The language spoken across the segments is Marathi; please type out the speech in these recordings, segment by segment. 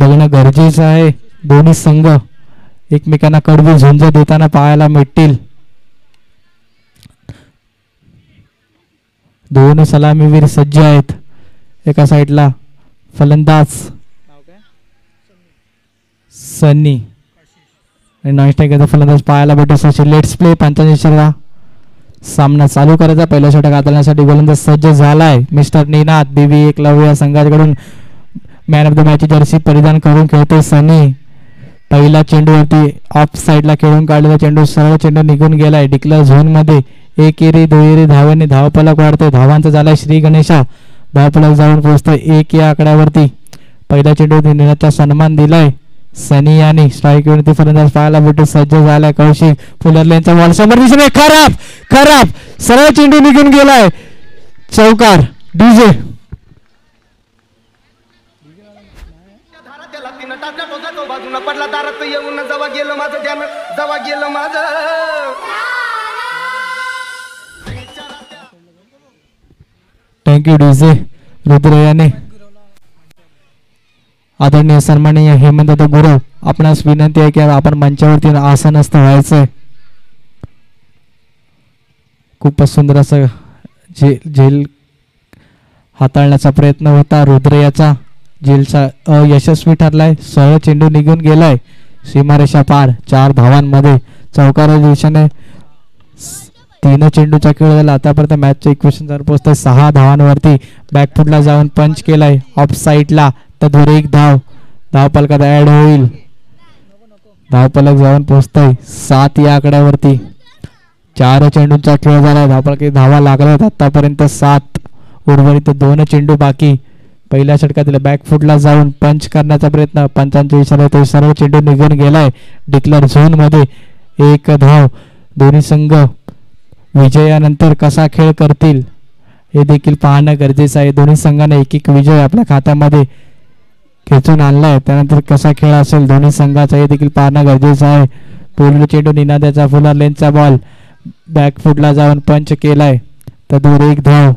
बघणं गरजेचं आहे. दोन्ही संघ एकमेकांना कडवी झुंज देताना पाहायला मिळतील. दोन सलामीवीर सज्ज आहेत. एका साईडला फलंदाज सनी आणि नॉन स्ट्रायकरचा फलंदाज पाहायला भेटत असे. Let's play. पंचांच्या इशारा सामना चालू करायचा. पहिला षटक हाताळण्यासाठी गोलंदाज सज्ज झालाय. मिस्टर निनाद बीवी एकलव्य या संघाकडून man of the match Jersey परिधान करून खेळतोय सनी. पहिला चेंडूवरती ऑफ साईडला खेळून काढलेला चेंडू सरळ चेंडू निघून गेलाय. डिक्लेअर झोन मध्ये एक एरी दुहेरी धावांनी धावफलक वाढतोय. धावांचा झालाय श्री गणेशा. धावफलक जाऊन पोहोचतोय 1 या आकड्यावरती. पहिला चेंडू निनादचा सन्मान दिलाय सनी यांनी. स्ट्राईक वरती फलंदाज पाहायला भेटू सज्ज झालाय. कौशिक फुलरलेंचा बॉल समोर दिसतोय. खराब खराब सरळ चेंडू निघून गेलाय. चौकार. डीजे पडला दारात येऊन जवा गेलं माझं ध्यान जवा गेलं माझं. Thank you DJ. रुद्रयाने आदरणीय सन्माननीय हेमंत गुरु आपणास विनंती आहे की आपण मंचावरती आसनस्थ व्हायचंय. खूपच सुंदर असं झेल हाताळण्याचा प्रयत्न होता रुद्रयाचा. झेलचा अयशस्वी ठरलाय. सरळ चेंडू निघून गेलाय सीमारेषा पार. 4 धावांमध्ये चौकाराच्या दिशेने 3 चेंडूचा खेळ झाला. आतापर्यंत मॅचच्या इक्वेशनवर पोहोचतोय 6 धावांवरती. बॅकफुटला जाऊन पंच केलाय ऑफ साईडला. तद्वर 1 धाव. धावफलकात ऍड होईल. धावफलक जाऊन पोहोचतोय 7 या आकड्यावरती. 4 चेंडूंचा खेळ झाला. धावफलक धावा लागल्यात आतापर्यंत 7. उर्वरित 2 चेंडू बाकी. पहिल्या षटकातील बॅकफुटला जाऊन पंच करण्याचा प्रयत्न. पंचांच्या इशाऱ्यात सर्व चेंडू निघून गेलाय. डिक्लेअर झोन मध्ये 1 धाव. दोन्ही संघ विजयानंतर कसा खेळ करतील हे देखील पाहणं गरजेचं आहे. दोन्ही संघाने एक विजय आपल्या खात्यामध्ये खेचून आणलाय. त्यानंतर कसा खेळ असेल दोन्ही संघाचा हे देखील पाहणं गरजेचं आहे. पहिला चेंडू निनाद्याचा फुलर लेनचा बॉल बॅकफुटला जाऊन पंच केलाय. तद्वर 1 धाव.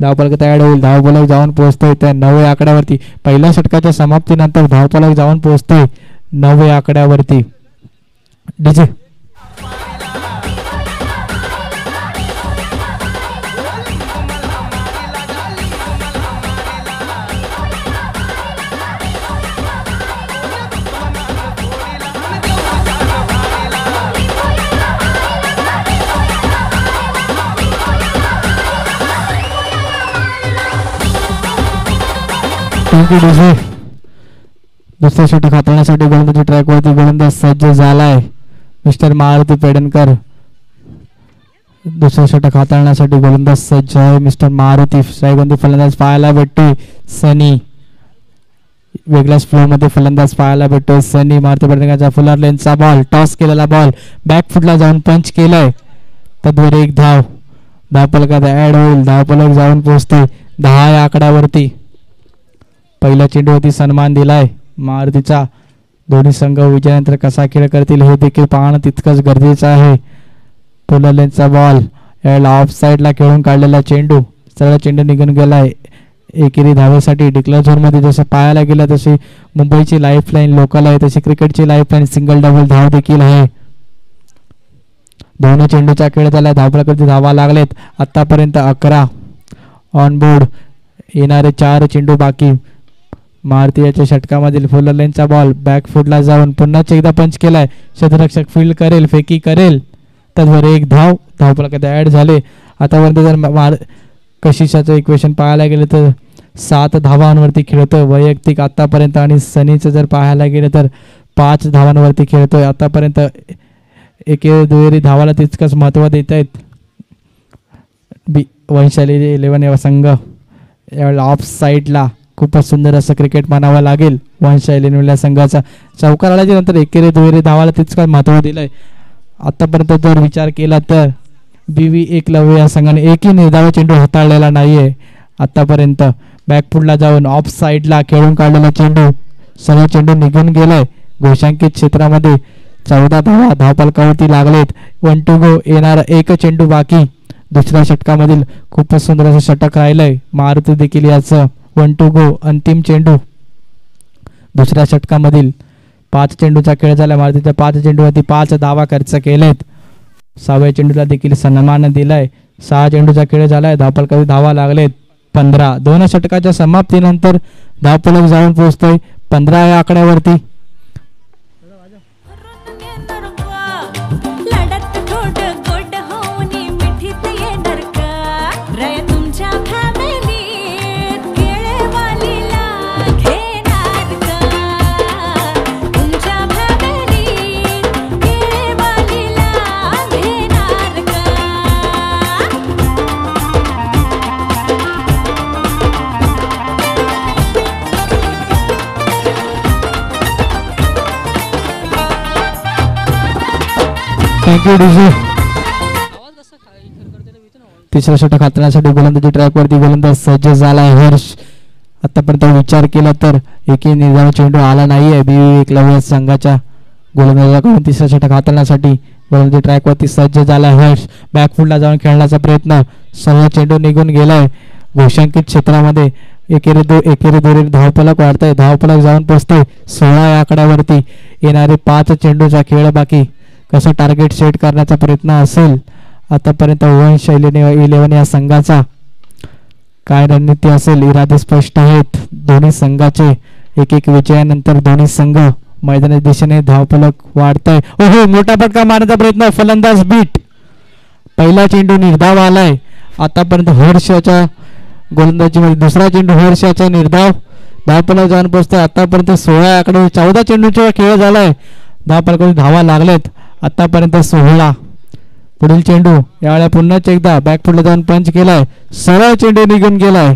धावफलक ऍड होईल. धावफलक जाऊन पोहोचतोय त्या 9 आकड्यावरती. पहिल्या षटकाच्या समाप्तीनंतर धावफलक जाऊन पोहोचतोय 9 आकड्यावरती. डीजे दुसऱ्या षटक हाताळण्यासाठी गोलंदाजी ट्रॅकवरती गोलंदाज सज्ज झालाय मिस्टर मारुती पेडणकर. दुसऱ्या षटक हाताळण्यासाठी गोलंदाज सज्ज आहे मिस्टर मारुती. स्ट्राईकवरती फलंदाज पाहायला भेटतोय सनी. वेगळ्याच फ्लो मध्ये फलंदाज पाहायला भेटतोय सनी. मारुती पेडणकरचा फुलर लेनचा बॉल टॉस केलेला बॉल बॅकफुटला जाऊन पंच केलाय. तद्वर 1 धाव. धावफलकात ऍड होईल. धावफलक जाऊन पोहोचतोय 10 या आकड्यावरती. पहिल्या चेंडूवरती सन्मान दिलाय मारुतीचा. दोन्ही संघ विजयानंतर कसा खेळ करतील हे देखील पाहणं तितकंच गरजेचं आहे. फुलर लेनचा बॉल ऑफ साईडला खेळून काढलेला चेंडू सरळ चेंडू निघून गेलाय. एकेरी धावेसाठी डिक्लेअर झोन मध्ये जसं पाहायला गेलं तशी मुंबईची लाईफलाईन लोकल आहे तशी क्रिकेटची लाईफलाईन सिंगल डबल धाव देखील आहे. 2 चेंडूचा खेळ झाला. धावफलकावरती धावा लागलेत. आतापर्यंत 11 ऑन बोर्ड. येणारे 4 चेंडू बाकी. मारुतीच्या षटकामधील फुलर लेनचा बॉल बॅकफुटला जाऊन पुन्हा एकदा पंच केलाय. क्षेत्ररक्षक फील्ड करेल फेकी करेल. तद्वर 1 धाव. धावफलकात ऍड झाले. आतापर्यंत जर कशिशाचं इक्वेशन पाहायला गेलं तर 7 धावांवरती खेळतोय वैयक्तिक आतापर्यंत. आणि सनीचं जर पाहायला गेलं तर 5 धावांवरती खेळतोय आतापर्यंत. एके दुहेरी धावाला तितकंच महत्व देत आहेत वंशाली 11 या संघ. यावेळेला ऑफ साईडला खूपच सुंदर असं क्रिकेट म्हणावं लागेल वंशाली 11 संघाचा. चौकार आल्याच्या नंतर एकेरी दुहेरी धावाला तितकंच महत्व दिलंय. आतापर्यंत जर विचार केला तर बीवी एकलव्य या संघाने एकही निर्धाव चेंडू हाताळलेला नाहीये आतापर्यंत. बॅकफुटला जाऊन ऑफ साईडला खेळून काढलेला चेंडू सरळ चेंडू निघून गेलाय. घोषांकित क्षेत्रामध्ये 14 धावा धावफलकावरती लागलेत. 1 टू गो. येणारा 1 चेंडू बाकी. दुसऱ्या षटकामधील खूपच सुंदर असं षटक राहिलंय मारुती देखील याचं. 1 टू गो. अंतिम चेंडू. दुसऱ्या षटकामधील 5 चेंडूचा खेळ झाला. मारुतीच्या 5 चेंडूवरती 5 धावा खर्च केलेत. 6व्या चेंडूला देखील सन्मान दिलाय. 6 चेंडूचा खेळ झालाय. धावफलकावरती धावा लागलेत 15. 2 षटकाच्या समाप्तीनंतर धावफलक जाऊन पोहोचतोय 15 या आकड्यावरती. Thank you DJ. तिसरा षटक हाताळण्यासाठी गोलंदाजी ट्रॅकवरती गोलंदाज सज्ज झालाय हर्ष. आतापर्यंत विचार केला तर एकही निर्धाव चेंडू आला नाहीये बीवी एकलव्य संघाच्या गोलंदाजाकडून. तिसरा षटक हाताळण्यासाठी गोलंदाजी ट्रॅकवरती सज्ज झालाय हर्ष. बॅकफुटला जाऊन खेळण्याचा प्रयत्न. सर्व चेंडू निघून गेलाय घोषांकित क्षेत्रामध्ये. एकेरी दोरी धावफलक वाढतंय. धावफलक जाऊन पोहोचतोय 16 या आकड्यावरती. येणारे 5 चेंडूचा खेळ बाकी. कसं टार्गेट सेट करण्याचा प्रयत्न असेल आतापर्यंत वंश 11 या संघाचा. काय रणनीती असेल इरादे स्पष्ट आहेत दोन्ही संघाचे. एक विजयानंतर दोन्ही संघ मैदानाच्या दिशेने धावफलक वाढतंय. ओहो मोठा फटका मारण्याचा प्रयत्न. फलंदाज बीट. पहिला चेंडू निर्धाव आलाय. आतापर्यंत हर्षाच्या गोलंदाजीमध्ये दुसरा चेंडू हर्षाचा निर्धाव. धावफलक जाऊन पोहोचतोय आतापर्यंत 16 आकडे. 14 चेंडूचा खेळ झालाय. धावफलकावरून धावा लागलेत आतापर्यंत 16. पुढील चेंडू यावेळेला पुन्हा एकदा बॅकफुटला जाऊन पंच केलाय. सरळ चेंडू निघून गेलाय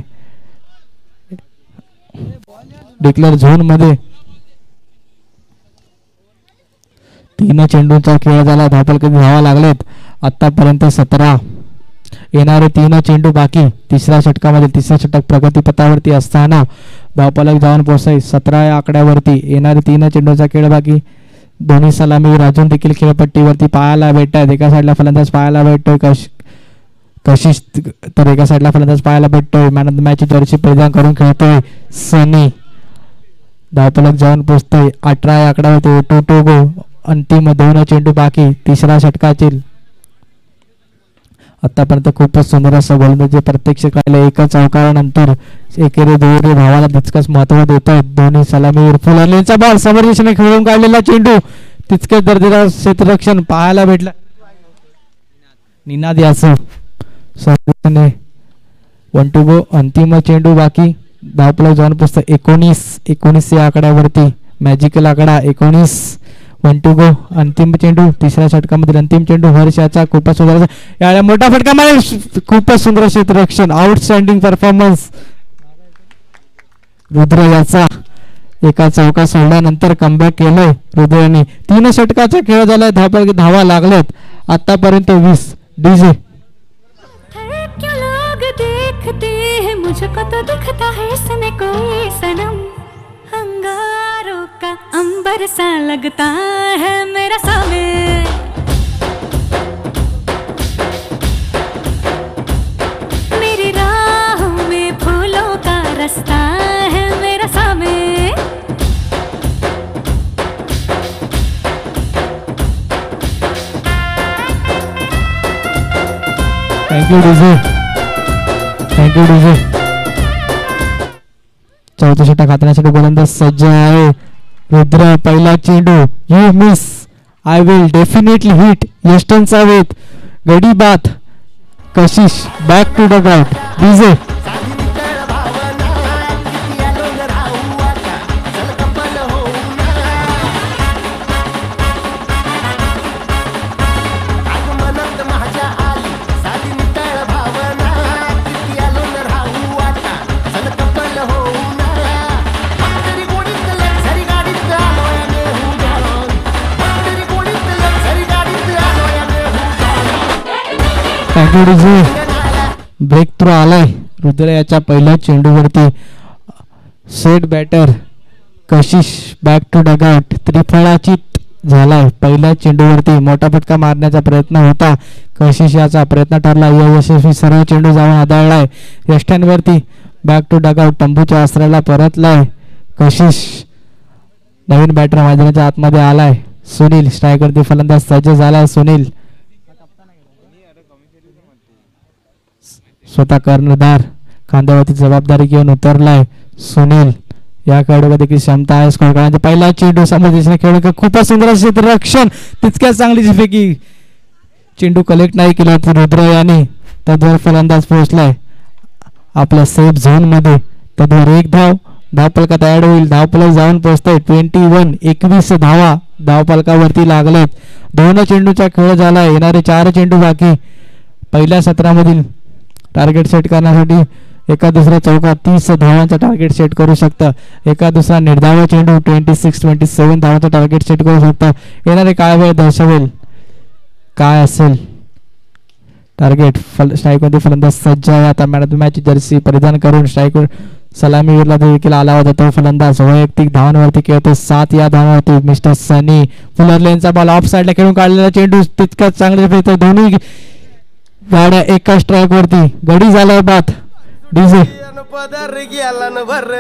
डिक्लेअर झोन मध्ये. 3 चेंडूचा खेळ झाला. धावफलकावरून धावा लागलेत आतापर्यंत 17. येणारे 3 चेंडू बाकी. तिसऱ्या षटक प्रगतीपथावरती असताना धावफलक जाऊन पोहोचतोय 17 या आकड्यावरती. येणारे 3 चेंडूचा खेळ बाकी. दोन्ही सलामीवर अजून देखील खेळपट्टीवरती पाहायला भेटतात. एका साईडला फलंदाज पाहायला भेटतोय कशिश तर एका साईडला फलंदाज पाहायला भेटतोय. Man of the match Jersey परिधान करून खेळतोय सनी. धावफलक जाऊन पोहोचतोय 18 या आकड्यावरती. To go. अंतिम 2 चेंडू बाकी तिसऱ्या षटकातील. आतापर्यंत खूपच सुंदर असं गोलंदाजी प्रत्यक्ष पाहिलं. एका चौकारानंतर एकेरी दोरी धावाला तितकंच महत्व देत आहेत दोन्ही सलामीवर. फुलरलेचा बॉल समोर दिशेने खेळून काढलेला चेंडू तितकेच दर्जेदार क्षेत्ररक्षण पाहायला भेटलं. निनाद याचं 1 गो. अंतिम चेंडू बाकी. धावफलक जाऊन पोहोचतं 19 या आकड्यावरती. मॅजिकल आकडा 19. 1 गो. अंतिम चेंडू तिसऱ्या षटकामधील अंतिम चेंडू हर्षाचा खूपच सुंदर. यावेळेला मोठा फटका मारेल. खूपच सुंदर क्षेत्ररक्षण. आउटस्टँडिंग परफॉर्मन्स रुद्र याचा. एका चौका सोडल्यानंतर कमबॅक केलंय रुद्रने. 3 षटकाचा खेळ झालाय. धावा लागलेत आतापर्यंत 20. डीजे. मुझको तो दिखता है इसमें कोई सनम. अंगारों का अंबर सा लगता है मेरा सामने. मेरी राहों में फूलों का रास्ता है मेरा सामने. Thank you DJ. चौथा षटक हाताळण्यासाठी गोलंदाज सज्ज आहे रुद्र. पहिला चेंडू. You miss. I will definitely hit. यस्टनचा वेत. गडी बात. Kashish back to the ground. DJ. Break through आलाय रुद्र याच्या पहिल्या चेंडूवरती. Set batter Kashish back to dugout. त्रिफळाचीत झालाय पहिल्या चेंडूवरती. मोठा फटका मारण्याचा प्रयत्न होता कशिश याचा. प्रयत्न ठरला यशस्वी. सर्व चेंडू जाऊन आदळलाय यष्ट्यांवरती. Back to dugout. तंबूच्या आश्रयाला परतलाय कशिश. नवीन बॅटर मैदानाच्या आतमध्ये आलाय सुनील. स्ट्रायकरती फलंदाज सज्ज झालाय सुनील. स्वतः कर्णधार खांद्यावरती जबाबदारी घेऊन उतरलाय सुनील. या खेळाडूला देखील क्षमता आहे स्कोर करण्याची. पहिला चेंडू समोर दिसणे खेळू खूपच सुंदर क्षेत्ररक्षण. तितक्याच चांगली फेकी. चेंडू कलेक्ट नाही केला रुद्र याने. तद्वार फलंदाज पोहोचलाय आपल्या सेफ झोन मध्ये. तद्वार एक धावपलकात ऍड होईल. धावपलक जाऊन पोहोचतोय 21 धावा धावपलकावरती लागलेत. 2 चेंडूचा खेळ झाला. येणारे 4 चेंडू बाकी. पहिल्या सत्रामधील टार्गेट सेट करण्यासाठी एका दुसऱ्या चौकात 30 धावांचा टार्गेट सेट करू शकता. एका दुसरा निर्धाव चेंडू 26-27 धावांचा टार्गेट सेट करू शकता. येणारे काय वेळ दर्शवेल काय असेल टार्गेट. स्ट्राईकमध्ये फलंदाज सज्ज आहे आता. Man of the match Jersey परिधान करून स्ट्राईकवर सलामीवीरला देखील आला होता तो फलंदाज. वैयक्तिक धावांवरती खेळतो 7 या धावांवरती मिस्टर सनी. फुलर लेनचा बॉल ऑफ साईडला खेळून काढलेला चेंडू तितकाच चांगले फिरतो. दोन्ही गाड्या एका स्ट्राईक वरती. गडी झालाय बात डीजे. पदर गेला न भर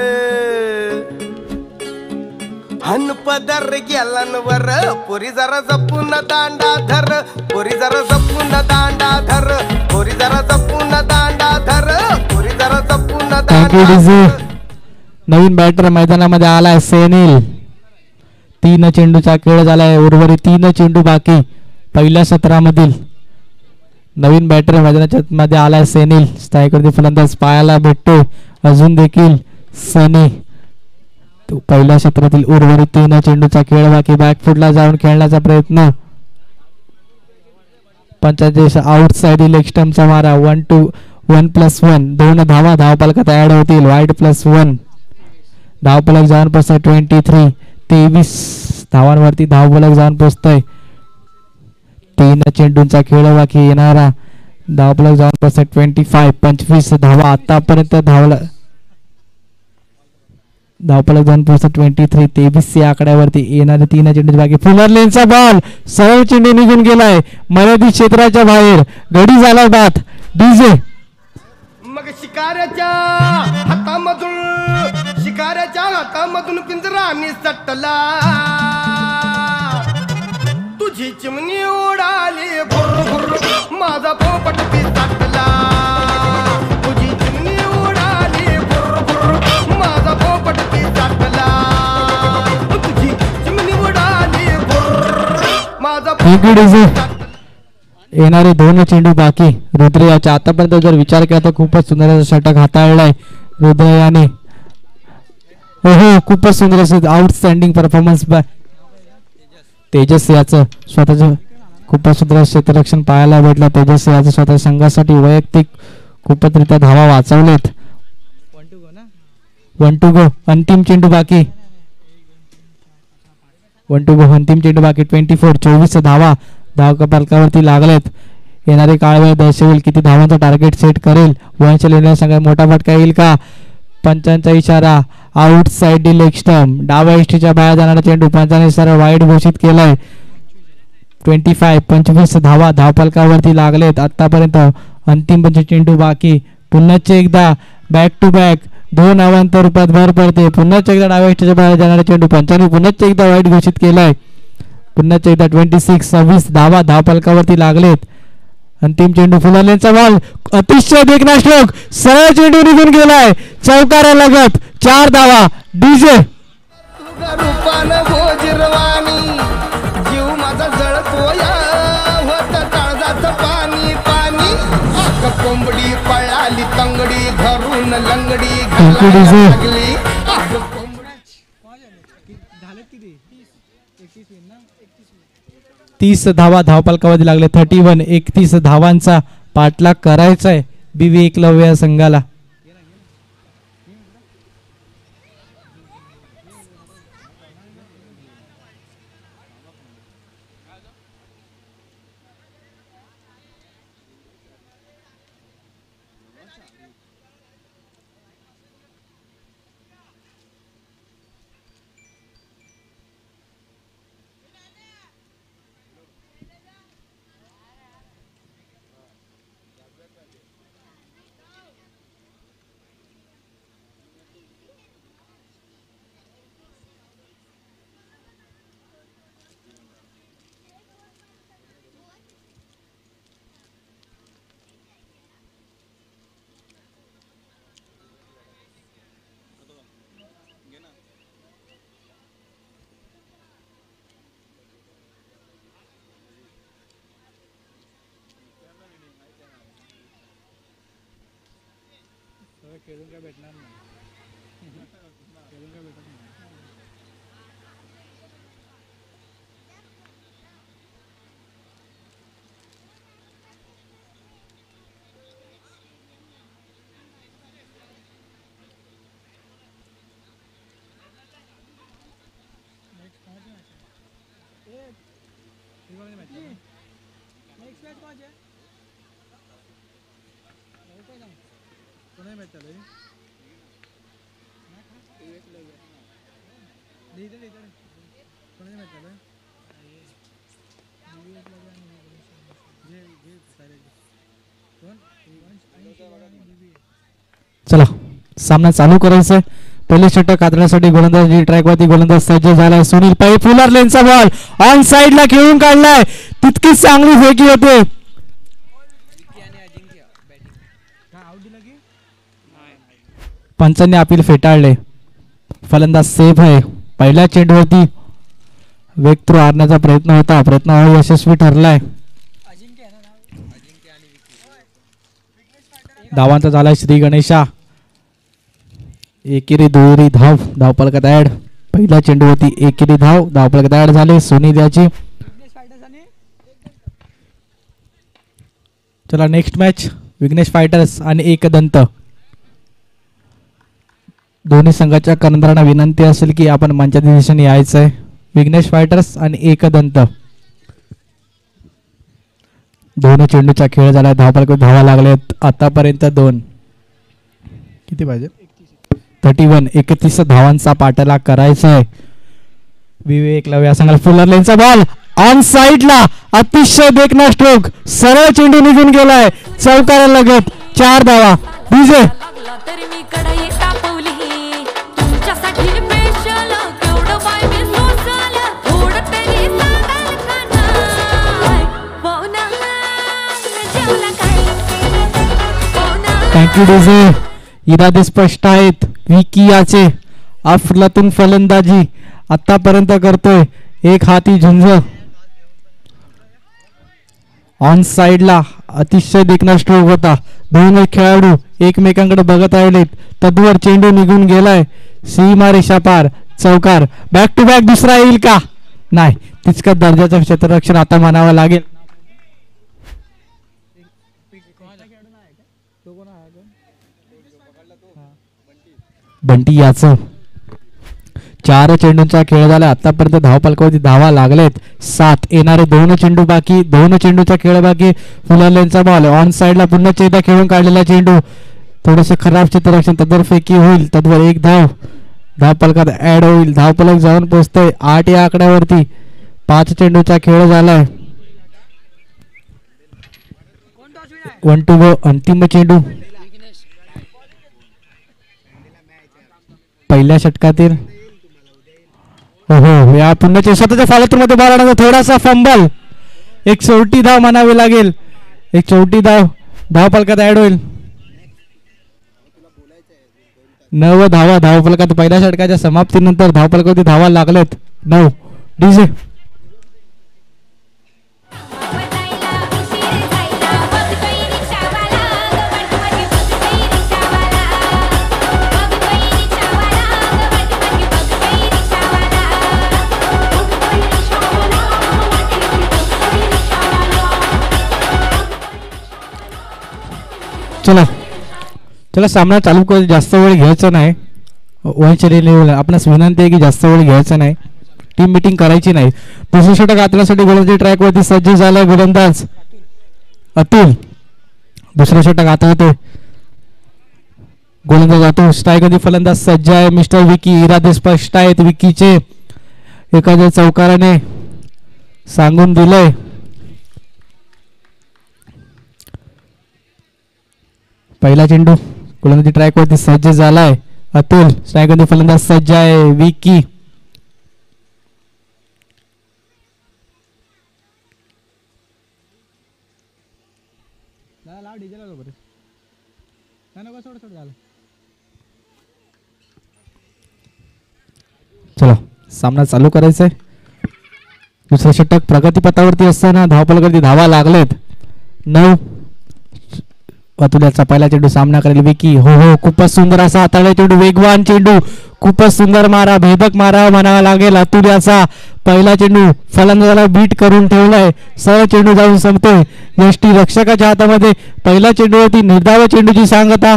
हन पदर गेला न वर. पोरी जरा जपून दांडा धर. पोरी जरा जपून दांडा धर. पोरी जरा जपून दांडा धर. पोरी जरा जपून थँक्यू डीजे. नवीन बॅटर मैदानामध्ये आलाय सेनिल. 3 चेंडूचा खेळ झालाय. उर्वरित 3 चेंडू बाकी पहिल्या सत्रामधील. नवीन बॅटर मैदानाच्या मध्ये आलाय सेनिल. स्ट्रायकरती फलंदाज पायाला भेटतोय अजून देखील सनी. पहिल्या क्षेत्रातील उर्वरित 3 चेंडूचा खेळ बाकी. बॅकफुटला जाऊन खेळण्याचा प्रयत्न. पंचायत आउट साइड लेग स्टंपचा मारा. 1+1 2 धावा धावपलकात ऍड होतील. वाईड +1 धावपलक जाऊन पोहोचतोय 23 धावांवरती धावपलक जाऊन पोहोचतोय. 3 चेंडूंचा खेळ बाकी. येणारा धावपलक जाऊन पोहोचतोय 25 धावा आतापर्यंत धावपलक जाऊन पोहोचतो 23 या आकड्यावरती. येणारे 3 चेंडू बाकी. फुलर लेनचा बॉल सरळ चेंडू निघून गेलाय मर्यादित क्षेत्राच्या बाहेर. गडी झालाय बात डीजे. मग शिकाऱ्याच्या हातामधून पिंजरा निसटला. तुझी चिमणी उडाली भुर भुर. माझा पोपट पिसटला. तुझी चिमणी उडाली भुर भुर. माझा पोपट पिसटला. तुझी चिमणी उडाली भुर. माझा पोपट. येणारे 2 चेंडू बाकी. रुद्रयाच्या आतापर्यंत जर विचार केला तर खूपच सुंदर षटक हाताळलाय रुद्रयाने. हो खूपच सुंदर असं आउटस्टँडिंग परफॉर्मन्स बाय तेजस याचं. स्वतःचं खूपच सुंदर क्षेत्ररक्षण पाहायला भेटलं. तेजस याचं स्वतः संघासाठी वैयक्तिक खूपच धावा वाचवलेत. 1 to go अंतिम चेंडू बाकी. 1 to go अंतिम चेंडू बाकी. 24 धावा धावपलकावरती लागलेत. येणारे काळ वेळ दर्शवेल किती धावांचा टार्गेट सेट करेल. वंश लेण्या संघात मोठा फटका येईल का. पंचांचा इशारा. Out side leg stump. डाव्या इष्टीच्या बाहेर जाणारा चेंडू पंचाने सरळ वाईड घोषित केलाय. 25 धावा धावपलकावरती लागलेत आतापर्यंत. अंतिम 25 चेंडू बाकी. पुन्हा एकदा बॅक टू बॅक 2 धावांच्या रूपात भर पडते. पुन्हा एकदा डाव्या इष्टीच्या बाहेर जाणारा चेंडू पंचाने पुन्हा एकदा वाईड घोषित केलाय. पुन्हा एकदा 26 धावा धावपलकावरती लागलेत. अंतिम चेंडू फुलालेंचा बॉल अतिशय देखणा स्ट्रोक. सरळ चेंडू निघून गेलाय चौकारा लगत. 4 धावा डीजे. रूपानं गोजिरवाणी जीव माझा जळतोया. होत काळजाचं पाणी पाणी. कोंबडी पळाली तंगडी घरून लंगडी लागली. 30 धावा धावपलकावरती लागले. 31 धावांचा पाठलाग करायचाय बीवी एकलव्य संघाला. चला सामना चालू करायचा आहे. पहिले षटक काढण्यासाठी गोलंदाज ट्रॅक वरती गोलंदाज सज्ज झालाय. सुनील पै फुलर लेनचा बॉल ऑन साइड ला खेळून काढलाय. तितकीच चांगली फेकी होते. पंचांनी अपील फेटाळले. फलंदाज सेफ आहे. पहिल्या चेंडूवरती वेग थ्रू हारण्याचा प्रयत्न यशस्वी ठरलाय. धावांचा झालाय श्री गणेशा. एकेरी दुहेरी धाव धावफलकात ऍड. पहिल्या चेंडूवरती एकेरी धाव धावफलकात ऍड झाले. सुनील याची. चला नेक्स्ट मॅच विघ्नेश फायटर्स आणि एकदंत. दोन्ही संघाच्या कर्णधारांना विनंती असेल की आपण मंचाच्या दिशेने यायचं आहे. विघ्नेश फायटर्स आणि एकदंत. दोन चेंडूचा खेळ झाला. धावफलकात धावा लागलेत आतापर्यंत 2. किती पाहिजे 31 धावांचा पाठला करायचा आहे. विवेक लव या संघाला फुलर लेनचा बॉल ऑन साइड ला अतिशय देखणा स्ट्रोक. सरळ चेंडू निघून गेलाय. चौकाराला लगत 4 धावा. DJ thank you DJ. इरादे स्पष्ट आहेत. विकी याचे अफलातून फलंदाजी आतापर्यंत करतोय. एक हाती झुंज. ऑन साइड ला अतिशय देखणा स्ट्रोक होता. दोन खेळाडू एकमेकांकडे बघत राहिलेत. तद्वर चेंडू निघून गेलाय. सीमा रेषा पार. चौकार. बॅक टू बॅक दुसरा येईल का? नाही. तितक्या दर्जाचं क्षेत्ररक्षण आता म्हणावं लागेल. बंटी याचं 4 चेंडूंचा खेळ झाला. आतापर्यंत धावफलकावरती धावा लागलेत 7. येणारे 2 चेंडू बाकी. 2 चेंडूचा खेळ बाकी. फुलर लेनचा बॉल ऑन साइडला पुन्हा चेंडा खेळून काढलेला चेंडू. थोडंसं खराब क्षेत्ररक्षण. तद्वर फेकी होईल. तद्वर 1 धाव धावफलकात ऍड होईल. धावफलक जाऊन पोहोचतोय 8 या आकड्यावरती. 5 चेंडूचा खेळ झालाय. 1 to go. अंतिम चेंडू पहिल्या षटकातील. हो या पुन्हा स्वतःच्या फॉलोथ्रूमध्ये बॉल आणण्याचा थोडासा फंबल. एक शेवटी धाव म्हणावी लागेल. एक शेवटी धाव धावफलकात ऍड होईल. 9 धावा धावफलकात. पहिल्या षटकाच्या समाप्तीनंतर धावफलकावरती धावा लागलेत 9. डीजे चला चला सामना चालू कर. जास्त वेळ घ्यायचा नाही. आपणास विनंती आहे की जास्त वेळ घ्यायचा नाही. टीम मीटिंग करायची नाही. दुसरं षटक आतण्यासाठी गोलंदाजी ट्रॅक वरती सज्ज झालाय गोलंदाज अतुल. दुसरं षटक आता होते. गोलंदाज अतुल. स्ट्राईक मध्ये फलंदाज सज्ज आहे मिस्टर विकी. इरादे स्पष्ट आहेत विकीचे. एखाद्या चौकाराने सांगून दिलंय. पहिला चेंडू गोलंदाजी ट्रॅक वरती सज्ज झालाय अतुल. स्ट्राईक मध्ये फलंदाज सज्ज आहे विकी. चला सामना चालू करायचा आहे. दुसरं षटक प्रगतीपथावरती असताना धावफलकावरती धावा लागलेत 9. अतुल्याचा पहिला चेंडू सामना करेल विकी. हो हो, खूपच सुंदर असा हाताळला चेंडू, वेगवान चेंडू, खूपच सुंदर मारा, भेदक मारा म्हणावा लागेल. अतुल्याचा पहिला चेंडू फलंदाजाला बीट करून ठेवलाय. सरळ चेंडू जाऊन संपतोय यष्टी रक्षकाच्या हातामध्ये. पहिला चेंडूवरती निर्धाव चेंडूची सांगता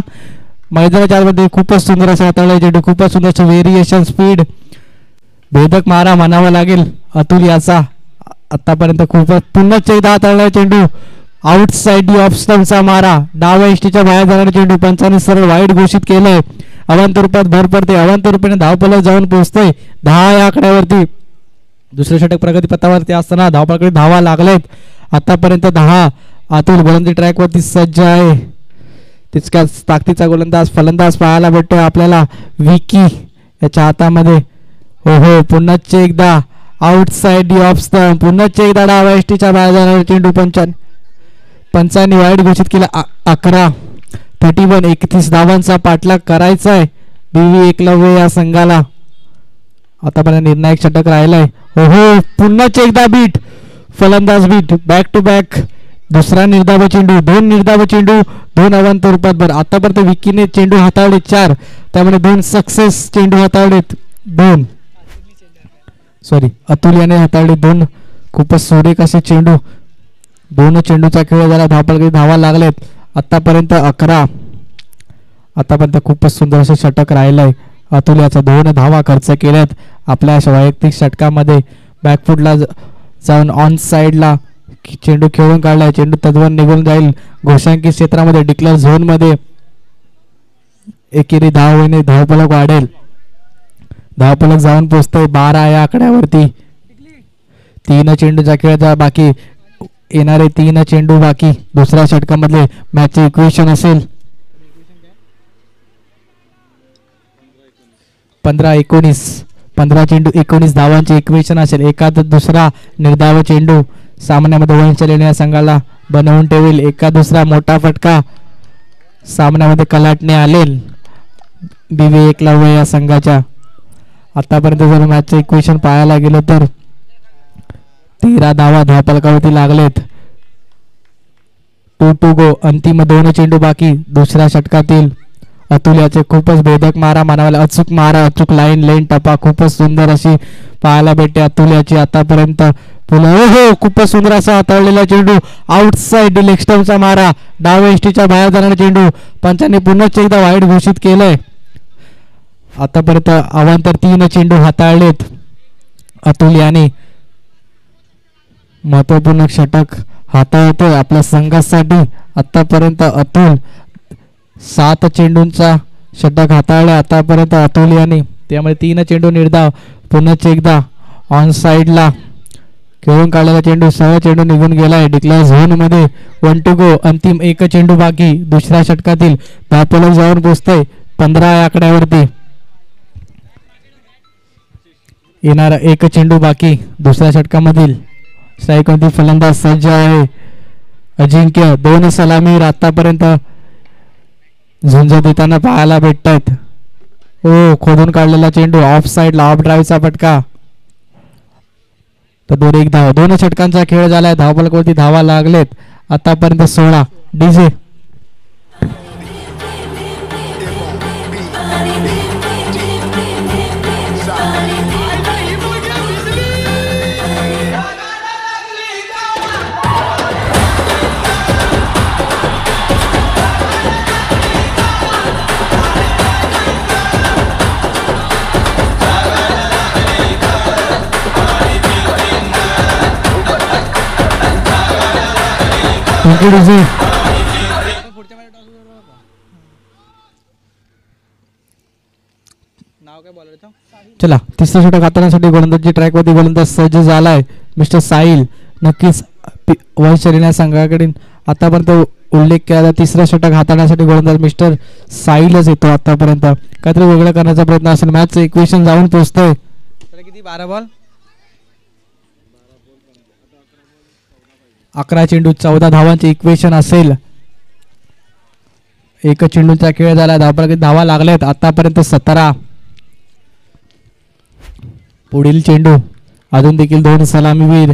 मैदानाच्या आतमध्ये. खूपच सुंदर असा हाताळला चेंडू, खूपच सुंदर असं व्हेरिएशन, स्पीड, भेदक मारा म्हणावा लागेल अतुल्याचा. आतापर्यंत खूपच पुन्हा एकदा हाताळला चेंडू, आउटसाइड ऑफ स्टंपचा मारा, डाव्या इष्टीच्या बाहेर जाणारा चेंडू पंचाने सरळ वाईट घोषित केलंय. अवांतर रूपात भर पडते, अवांतर रूपाने धावफलक जाऊन पोहोचतोय 10 या आकड्यावरती. दुसरे षटक प्रगतीपथावरती असताना धावफलकाकडे धावा लागलेत. आतापर्यंत 10. अतुल गोलंदाजी ट्रॅकवरती सज्ज आहे. तितक्याच ताकदीचा गोलंदाज फलंदाज पाहायला भेटतोय आपल्याला विकी याच्या हातामध्ये. हो हो, पुन्हा एकदा आउटसाइड ऑफ स्टंप, पुन्हा एकदा डाव्या इष्टीच्या बाहेर जाणारा चेंडू पंचांनी वाईट घोषित केला. 11. 31. 31 धावांचा पाठलाग करायचा आहे बीव्ही एकलव्य या संघाला. आतापर्यंत निर्णायक षटक राहिलाय. हो हो, पुन्हा एकदा बीट, फलंदाज बीट, बॅक टू बॅक दुसरा निर्धाव चेंडू, 2 निर्धाव चेंडू, 2 अवांतर रूपात भर. आतापर्यंत विकीने चेंडू हाताळले 4, त्यामुळे 2 सक्सेस चेंडू हाताळलेत. 2 अतुल याने हाताळले 2 खूपच सुरेख असे चेंडू. 2 चेंडूचा खेळ झाला, धावफलकाकडे धावा लागलेत. आतापर्यंत 11. आतापर्यंत खूपच सुंदर असे षटक राहिलंय. अतुल याचा 2 धावा खर्च केल्यात आपल्या वैयक्तिक षटकामध्ये. बॅकफुटला जाऊन ऑन साइडला चेंडू खेळून काढलाय. चेंडू तद्वन निघून जाईल घोषांकित क्षेत्रामध्ये, डिक्लेअर झोन मध्ये. एकेरी धावेने धावफलक वाढेल. धावफलक जाऊन पोहोचतोय 12 या आकड्यावरती. 3 चेंडूचा खेळ बाकी, येणारे 3 चेंडू बाकी दुसऱ्या षटकामधले मॅचचे इक्वेशन असेल 15-19. 15 चेंडू 19 धावांचे इक्वेशन असेल. एखादा दुसरा निर्धाव चेंडू सामन्यामध्ये वंशल या संघाला बनवून ठेवेल. एका दुसरा मोठा फटका सामन्यामध्ये कलाटणे आलेल बीव्ही एकलव्य या संघाच्या. आतापर्यंत जर मॅचचे इक्वेशन पाहायला गेलं तर 13 धावा धावफलकावरती लागलेत. 2 to go. अंतिम 2 चेंडू बाकी दुसऱ्या षटकातील. अतुल याचे खूपच भेदक मारा म्हणावा, अचूक मारा, अचूक लाईन टप्पा खूपच सुंदर अशी पाहायला भेटते अतुल याची आतापर्यंत. हो, खूपच सुंदर असा हाताळलेला चेंडू, आउटसाइड लेग स्टंपचा मारा, डाव्या इष्टीच्या बाहेर जाणारा चेंडू पंचांनी पुन्हा एकदा वाईट घोषित केलंय. आतापर्यंत अवांतर 3 चेंडू हाताळलेत अतुल याने. महत्वपूर्ण षटक हाताळतोय आपल्या संघासाठी. आतापर्यंत अतुल 7 चेंडूंचा षटक हाताळले आतापर्यंत अतुल याने. त्यामुळे 3 चेंडू निर्धाव, पुन्हा एकदा ऑन साइडला खेळून काढलेला चेंडू, सरळ चेंडू निघून गेलाय डिक्लेअर झोन मध्ये. 1 to go. अंतिम 1 चेंडू बाकी दुसऱ्या षटकातील. धावफलक जाऊन पोहोचतोय 15 या आकड्यावरती. येणारा 1 चेंडू बाकी दुसऱ्या षटकामधील. स्ट्राईकवरती फलंदाज सज्ज आहे अजिंक्य. 2 सलामीवर आतापर्यंत झुंज देताना पाहायला भेटतात. ओ, खोदून काढलेला चेंडू, ऑफ साइडला ऑफ ड्राईव्हचा फटका. तर 2-1 धाव. 2 षटकांचा खेळ झालाय, धावफलकावरती धावा लागलेत आतापर्यंत 16. डीजे चला, तिसरा षटक हाताळण्यासाठी गोलंदाजी ट्रॅकवरती गोलंदाज सज्ज झालाय मिस्टर साहिल. नक्कीच वंशल संघाकडे आतापर्यंत उल्लेख केला. तिसरा षटक हाताळण्यासाठी गोलंदाज मिस्टर साहिलच येतो. आतापर्यंत काहीतरी वेगळं करण्याचा प्रयत्न असेल. मॅचचं इक्वेशन जाऊन पोहोचतोय. किती 12 बॉल 11 चेंडू 14 धावांचे इक्वेशन असेल. 1 चेंडूचा खेळ झाला, धावा लागल्यात आतापर्यंत 17. पुढील चेंडू अजून देखील 2 सलामीवीर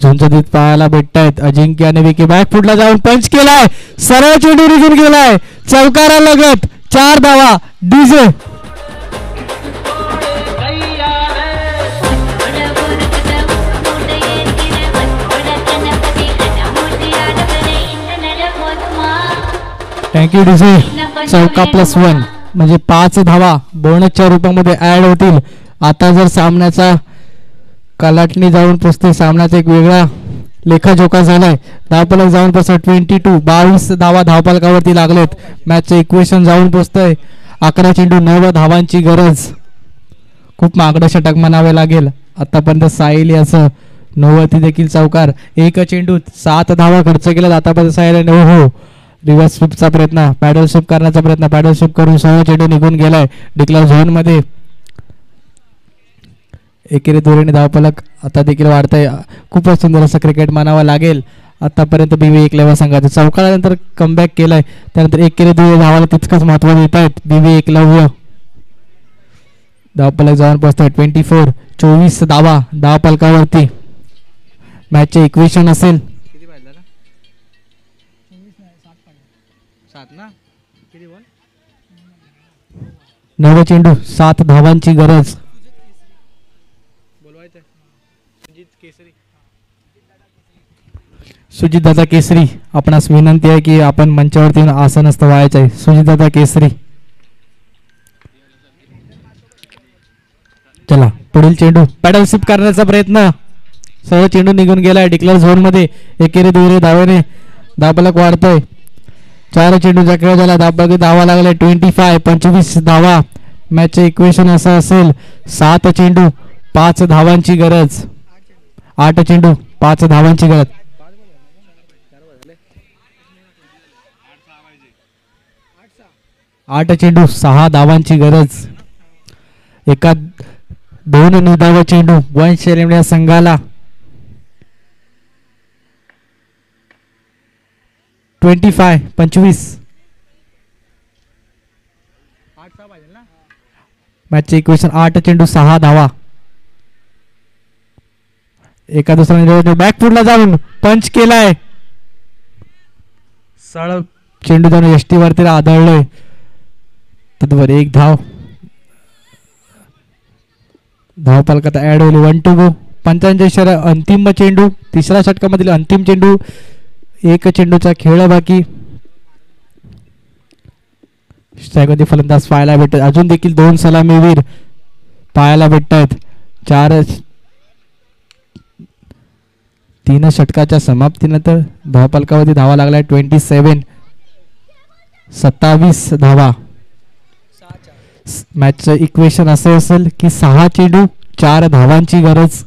झुंजदीत पाहायला भेटतायत. अजिंक्य आणि विकी बॅक फुटला जाऊन पंच केलाय. सरळ चेंडू निघून गेलाय. चौकारा लगत 4 धावा. DJ thank you DJ. चौका +1 म्हणजे 5 धावा बोनसच्या रूपामध्ये ऍड होतील. आता जर सामन्याचा कलाटणी जाऊन पोचते, सामन्याचा एक वेगळा लेखाजोखा झालाय. धावफलक जाऊन पोचत 22 धावा धावफलकावरती लागलेत. मॅचचं इक्वेशन जाऊन पोचतंय 11 चेंडू 9 धावांची गरज. खूप मागडं षटक म्हणावे लागेल. आतापर्यंत साहिल याचं 9 देखील चौकार. 1 चेंडूत 7 धावा खर्च केला. आतापर्यंत साहिल हो रिव्हर्स स्वीपचा प्रयत्न, पॅडल स्वीप करण्याचा प्रयत्न, पॅडल स्वीप करून 6 चेंडू निघून गेलाय. डिक्लेअर झोन मध्ये एकेरी दोरीने धावफलक आता देखील वाढतंय. खूपच सुंदर असं क्रिकेट मानावं लागेल. आतापर्यंत BV एकलव्य संघाचा चौकारानंतर कमबॅक केलाय. त्यानंतर एकेरी दोरी धावाला तितकंच महत्व देत आहेत BV एकलव्य. धावफलक जाऊन पोहोचतोय 24 धावा धावफलकावरती. मॅचचे इक्वेशन असेल 9 चेंडू 7 धावांची गरज. सुजित दादा केसरी, आपणास विनंती आहे की आपण मंचावरती आसनस्थ व्हायचं आहे. सुजित दादा केसरी, चला पुढील चेंडू पॅडल स्वीप करण्याचा प्रयत्न. सरळ चेंडू निघून गेलाय. डिक्लेअर झोन मध्ये एकेरी दुहेरी धावेने धावफलक वाढतोय. 4 चेंडूचा खेळ झाला. धावा लागलाय 25 धावा. मॅचचे इक्वेशन असं असेल 7 चेंडू 5 धावांची गरज. 8 चेंडू 5 धावांची गरज. 8 चेंडू 6 धावांची गरज. एका 2 निर्धाव चेंडू वंश रेमण्या संघाला 25. मॅचचे इक्वेशन 8 चेंडू 6 धावा. एका दुसऱ्या बॅकफुटला जाऊन पंच केलाय. सरळ चेंडू जाऊन एसटी वरती आदळलोय. तद्वर 1 धाव. धावफलकात ऍड होईल 1 to go. पंचांच्या अंतिम चेंडू, तिसऱ्या षटकामधील अंतिम चेंडू. 1 चेंडूचा खेळ बाकी. फलंदाज पाहायला भेटत. अजून देखील 2 सलामीवीर पाहायला भेटत आहेत. 3 षटकाच्या समाप्तीनंतर धावफलकावरती धावा लागलाय 27 धावा. मॅचचं इक्वेशन असे असेल की 6 चेंडू 4 धावांची गरज.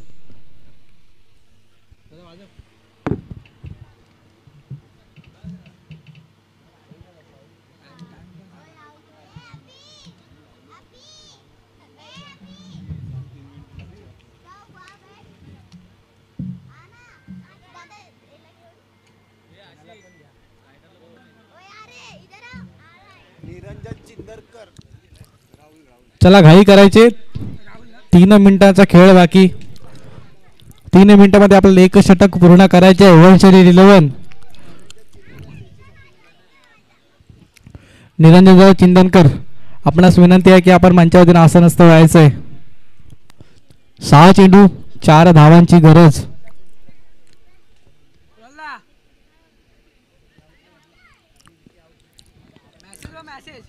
चला घाई करायचे. 3 मिनिटांचा खेळ बाकी. 3 मिनिटांमध्ये आपल्याला 1 षटक पूर्ण करायचे आहे. 11 निरंजन चिंदनकर, आपणास विनंती आहे की आपण मंचावरून आसनस्थ व्हायचं आहे. 6 चेंडू 4 धावांची गरज.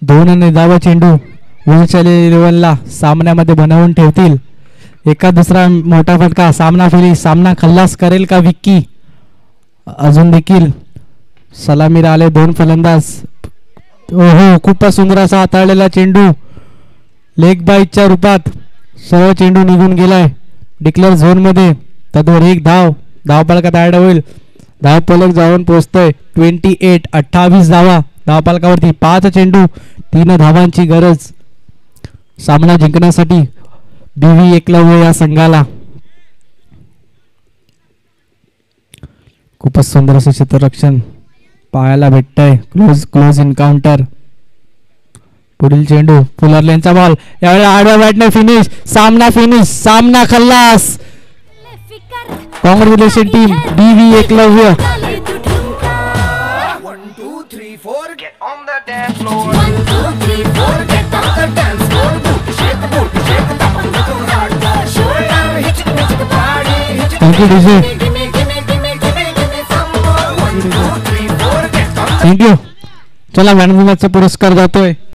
दोन निर्धाव चेंडू वंशाली लेवलला सामन्यामध्ये बनवून ठेवतील. एका दुसरा मोठा फटका. सामना फेरी. सामना खल्लास करेल का विक्की? अजून देखील सलामीर आले 2 फलंदाज. ओहो, खूपच सुंदर असा हाताळलेला चेंडू लेग बाईटच्या रूपात. सरळ चेंडू निघून गेलाय डिक्लेअर झोन मध्ये. तद्वर 1 धाव धावफलकात ऍड होईल. धावफलक जाऊन पोहोचतोय 28 धावा धावफलकावरती. 5 चेंडू 3 धावांची गरज. सामना जिंकण्यासाठी BV एकलव्य या संघाला. खूपच सुंदर असं क्षेत्ररक्षण पाहायला भेटतंय. Close encounter. पुढील चेंडू फुलरलेनचा बॉल. यावेळी आडव्या बॅटने फिनिश. सामना खल्लास. Congratulation team DV Eklavya. 1 2 3 4 get on the dance floor. 1 2 3 4 get on the dance floor. Shake the top of the hard shoulder. Hit the body. Thank you DJ. Give me some more. 1 2 3 4 get on the thank you. चला मॅन ऑफ द मॅचचा पुरस्कार जातोय